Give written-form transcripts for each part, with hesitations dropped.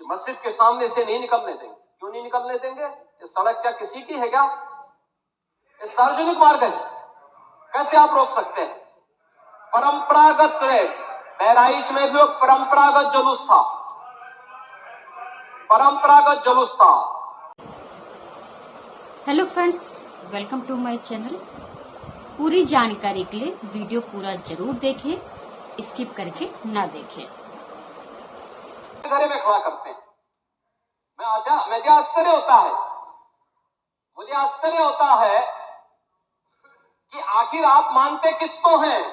कि मस्जिद के सामने से नहीं निकलने देंगे। क्यों नहीं निकलने देंगे? ये सड़क क्या किसी की है क्या? ये सार्वजनिक मार्ग है, कैसे आप रोक सकते हैं? परंपरागत बहराइच में भी परंपरागत जुलूस था, परंपरागत जुलूस था। Hello friends, welcome to my channel. पूरी जानकारी के लिए वीडियो पूरा जरूर देखें, स्किप करके ना देखें। घरे में खड़ा करते हैं। मुझे आश्चर्य होता है कि आखिर आप मानते किसको हैं?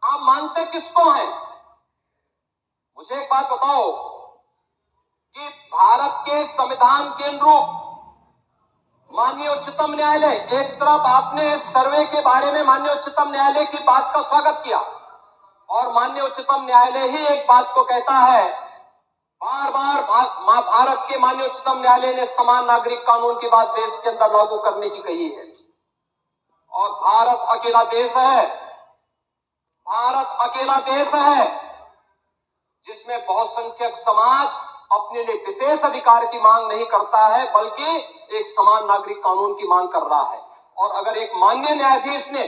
आप मानते किसको हैं? मुझे एक बात बताओ कि भारत के संविधान के अनुरूप माननीय उच्चतम न्यायालय, एक तरफ आपने सर्वे के बारे में माननीय उच्चतम न्यायालय की बात का स्वागत किया और माननीय उच्चतम न्यायालय ही एक बात को कहता है, बार बार भारत के माननीय उच्चतम न्यायालय ने समान नागरिक कानून की बात देश के अंदर लागू करने की कही है। और भारत अकेला देश है जिसमें बहुसंख्यक समाज अपने लिए विशेष अधिकार की मांग नहीं करता है, बल्कि एक समान नागरिक कानून की मांग कर रहा है। और अगर एक माननीय न्यायाधीश ने,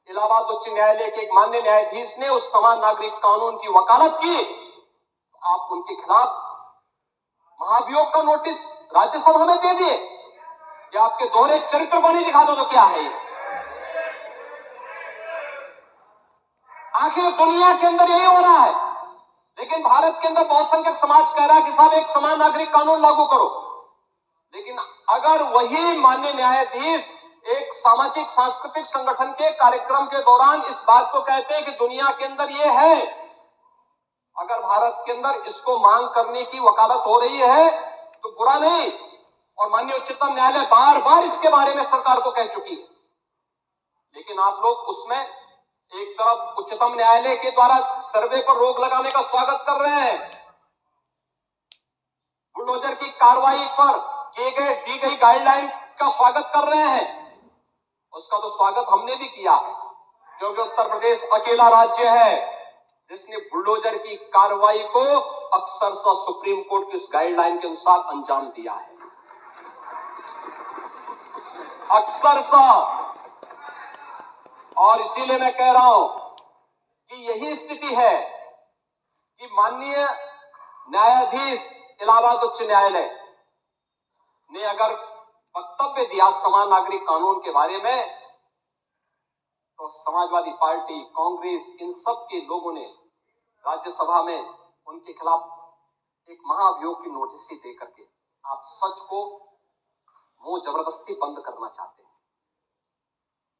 इलाहाबाद उच्च न्यायालय के एक माननीय न्यायाधीश ने उस समान नागरिक कानून की वकालत की, तो आप उनके खिलाफ महाभियोग का नोटिस राज्यसभा में दे दिए कि आपके दोहरे चरित्र को नहीं दिखा दो तो क्या है ये? आखिर दुनिया के अंदर यही हो रहा है, लेकिन भारत के अंदर बहुसंख्यक समाज कह रहा है कि साहब एक समान नागरिक कानून लागू करो। लेकिन अगर वही माननीय न्यायाधीश एक सामाजिक सांस्कृतिक संगठन के कार्यक्रम के दौरान इस बात को कहते हैं कि दुनिया के अंदर ये है, अगर भारत के अंदर इसको मांग करने की वकालत हो रही है तो बुरा नहीं। और माननीय उच्चतम न्यायालय बार बार इसके बारे में सरकार को कह चुकी है, लेकिन आप लोग उसमें एक तरफ उच्चतम न्यायालय के द्वारा सर्वे पर रोक लगाने का स्वागत कर रहे हैं, बुलडोजर की कार्रवाई पर दी गई गाइडलाइन का स्वागत कर रहे हैं। उसका तो स्वागत हमने भी किया है, क्योंकि उत्तर प्रदेश अकेला राज्य है जिसने बुलडोजर की कार्रवाई को अक्सरशः सुप्रीम कोर्ट की उस गाइडलाइन के अनुसार अंजाम दिया है, अक्सरशः। और इसीलिए मैं कह रहा हूं कि यही स्थिति है कि माननीय न्यायाधीश इलाहाबाद उच्च न्यायालय ने अगर वक्तव्य दिया समान नागरिक कानून के बारे में, तो समाजवादी पार्टी, कांग्रेस, इन सब के लोगों ने राज्यसभा में उनके खिलाफ एक महाभियोग की नोटिस ही दे करके आप सच को वो जबरदस्ती बंद करना चाहते हैं।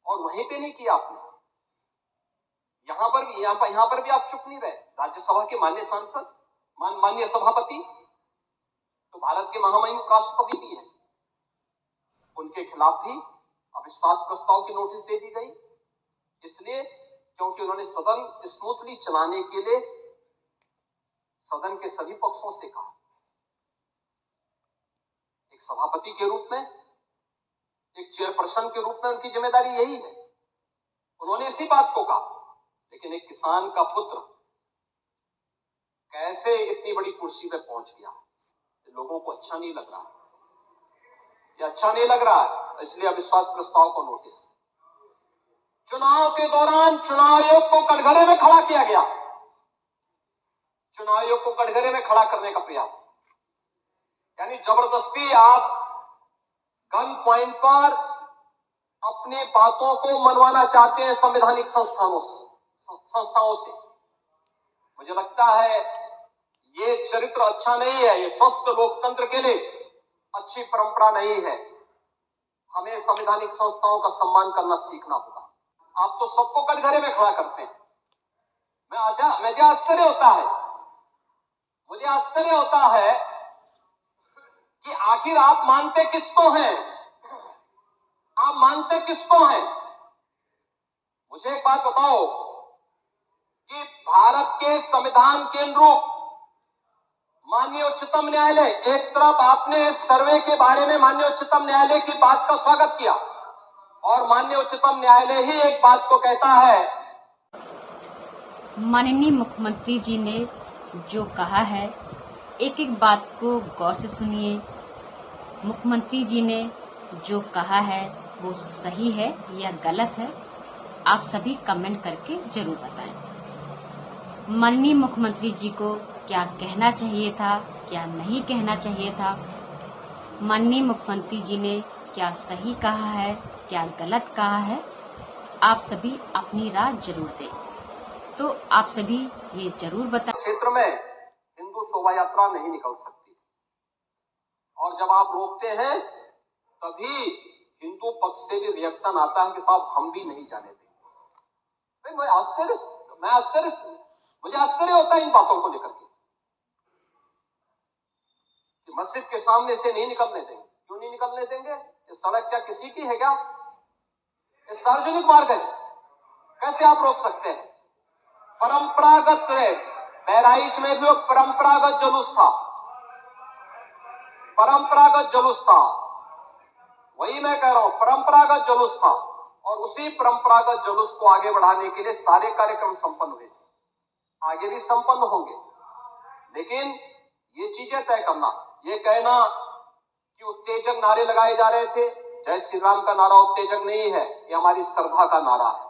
और वहीं पे नहीं किया आपने, यहां पर भी आप चुप नहीं रहे। राज्यसभा के माननीय सांसद, माननीय सभापति तो भारत के महामहिम राष्ट्रपति भी हैं, उनके खिलाफ भी अविश्वास प्रस्ताव की नोटिस दे दी गई, इसलिए क्योंकि उन्होंने सदन स्मूथली चलाने के लिए सदन के सभी पक्षों से कहा। एक सभापति के रूप में, एक चेयरपर्सन के रूप में उनकी जिम्मेदारी यही है, उन्होंने इसी बात को कहा। लेकिन एक किसान का पुत्र कैसे इतनी बड़ी कुर्सी पे पहुंच गया, लोगों को अच्छा नहीं लग रहा, ये अच्छा नहीं लग रहा है, इसलिए अविश्वास प्रस्ताव को नोटिस। चुनाव के दौरान चुनाव आयोग को कटघरे में खड़ा किया गया, चुनाव आयोग को कटघरे में खड़ा करने का प्रयास, यानी जबरदस्ती आप गन पॉइंट पर अपनी बातों को मनवाना चाहते हैं संवैधानिक संस्थाओं से। मुझे लगता है ये चरित्र अच्छा नहीं है, ये स्वस्थ लोकतंत्र के लिए अच्छी परंपरा नहीं है। हमें संवैधानिक संस्थाओं का सम्मान करना सीखना होगा। आप तो सबको कटघरे में खड़ा करते हैं। मुझे आश्चर्य होता है कि आखिर आप मानते किसको हैं? आप मानते किसको हैं? मुझे एक बात बताओ कि भारत के संविधान के अनुरूप माननीय उच्चतम न्यायालय, एक तरफ आपने सर्वे के बारे में माननीय उच्चतम न्यायालय की बात का स्वागत किया और माननीय उच्चतम न्यायालय ही एक बात को कहता है। माननीय मुख्यमंत्री जी ने जो कहा है, एक एक बात को गौर से सुनिए। मुख्यमंत्री जी ने जो कहा है वो सही है या गलत है, आप सभी कमेंट करके जरूर बताएं। माननीय मुख्यमंत्री जी को क्या कहना चाहिए था, क्या नहीं कहना चाहिए था, माननीय मुख्यमंत्री जी ने क्या सही कहा है, क्या गलत कहा है, आप सभी अपनी राय जरूर दें। तो आप सभी ये जरूर बताएं। क्षेत्र में हिंदू शोभा यात्रा नहीं निकल सकती, और जब आप रोकते हैं तभी हिंदू पक्ष से भी रिएक्शन आता है कि साहब हम भी नहीं जाने देंगे। मुझे आश्चर्य होता है इन बातों को लेकर के कि मस्जिद के सामने से नहीं निकलने देंगे। क्यों नहीं निकलने देंगे? ये सड़क क्या किसी की है क्या? ये सार्वजनिक मार्ग है, कैसे आप रोक सकते हैं? परंपरागत बहराइच में भी परंपरागत जुलूस था, परंपरागत जुलूस था, वही मैं कह रहा हूं, परंपरागत जुलूस था। और उसी परंपरागत जुलूस को आगे बढ़ाने के लिए सारे कार्यक्रम संपन्न हुए, आगे भी संपन्न होंगे। लेकिन ये चीजें तय करना, ये कहना कि उत्तेजक नारे लगाए जा रहे थे, जय श्री राम का नारा उत्तेजक नहीं है, ये हमारी श्रद्धा का नारा है,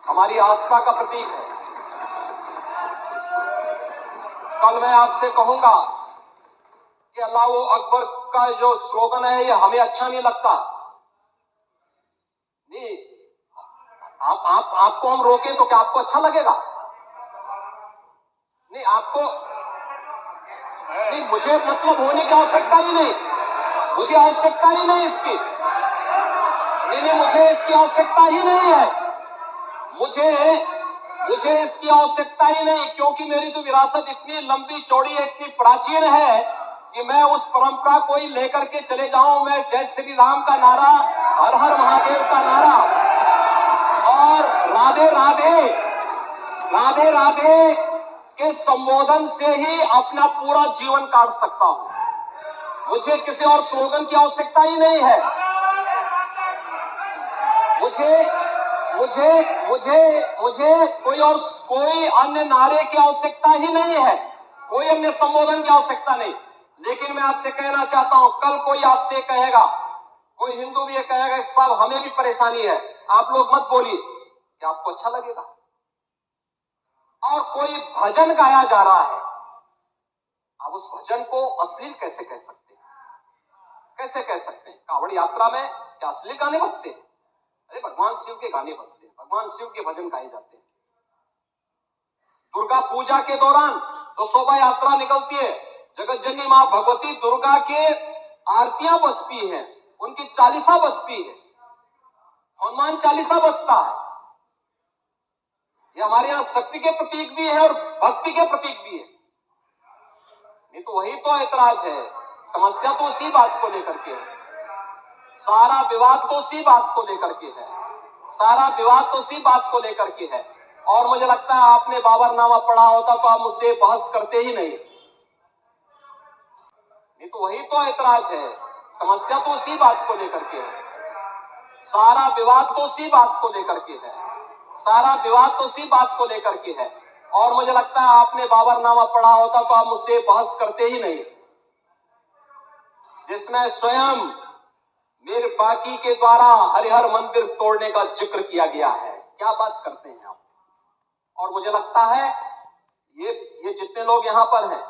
हमारी आस्था का प्रतीक है। कल मैं आपसे कहूंगा कि अल्लाह वो अकबर का जो स्लोगन है ये हमें अच्छा नहीं लगता, नहीं, आपको हम रोकें तो क्या आपको अच्छा लगेगा? नहीं, आपको नहीं, मुझे मतलब होने की आवश्यकता ही नहीं, मुझे आवश्यकता ही नहीं इसकी, नहीं, मुझे इसकी आवश्यकता ही नहीं है, मुझे इसकी आवश्यकता ही नहीं, क्योंकि मेरी तो विरासत इतनी लंबी चौड़ी है, इतनी प्राचीन है कि मैं उस परंपरा को ही लेकर के चले जाऊं। मैं जय श्री राम का नारा, हर हर महादेव का नारा और राधे राधे, राधे राधे के संबोधन से ही अपना पूरा जीवन काट सकता हूं। मुझे किसी और स्लोगन की आवश्यकता ही नहीं है, मुझे कोई अन्य नारे की आवश्यकता ही नहीं है, कोई अन्य संबोधन की आवश्यकता नहीं। लेकिन मैं आपसे कहना चाहता हूं, कल कोई आपसे कहेगा, कोई हिंदू भी ये कहेगा कि साहब हमें भी परेशानी है, आप लोग मत बोलिए, क्या आपको अच्छा लगेगा? और कोई भजन गाया जा रहा है, आप उस भजन को अश्लील कैसे कह सकते हैं? कैसे कह सकते हैं? कांवड़ यात्रा में क्या अश्लील गाने बजते हैं? अरे भगवान शिव के गाने बजते हैं, भगवान शिव के भजन गाए जाते हैं। दुर्गा पूजा के दौरान तो शोभा यात्रा निकलती है, जगत जननी मां भगवती दुर्गा के आरतियां बजती हैं, उनकी चालीसा बजती है, हनुमान चालीसा बजता है। ये हमारे यहां शक्ति के प्रतीक भी है और भक्ति के प्रतीक भी है। नहीं तो वही तो ऐतराज है, समस्या तो उसी बात को लेकर के है, सारा विवाद तो उसी बात को लेकर के है, सारा विवाद तो उसी बात को लेकर के है। और मुझे लगता है आपने बाबरनामा पढ़ा होता तो आप मुझसे बहस करते ही नहीं तो वही तो ऐतराज है, समस्या तो उसी बात को लेकर के है, सारा विवाद तो उसी बात को लेकर के है, सारा विवाद तो उसी बात को लेकर के है। और मुझे लगता है आपने बाबरनामा पढ़ा होता तो आप मुझसे बहस करते ही नहीं, जिसमें स्वयं मीर बाकी के द्वारा हरिहर मंदिर तोड़ने का जिक्र किया गया है। क्या बात करते हैं आप? और मुझे लगता है ये जितने लोग यहां पर हैं,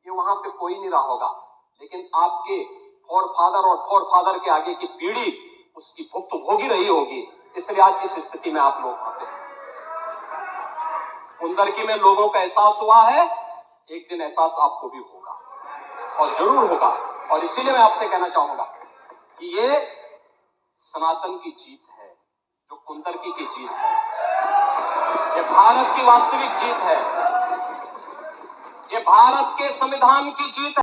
ये वहां पे कोई नहीं रहा होगा, लेकिन आपके फोरफादर और फोरफादर के आगे की पीढ़ी उसकी भुगत भोगी रही होगी, इसलिए आज इस स्थिति में आप लोग आते हैं। कुंदरकी में लोगों का एहसास हुआ है, एक दिन एहसास आपको भी होगा और जरूर होगा। और इसीलिए मैं आपसे कहना चाहूंगा कि ये सनातन की जीत है, जो कुंदरकी की जीत है, ये भारत की वास्तविक जीत है, ये भारत के संविधान की जीत है।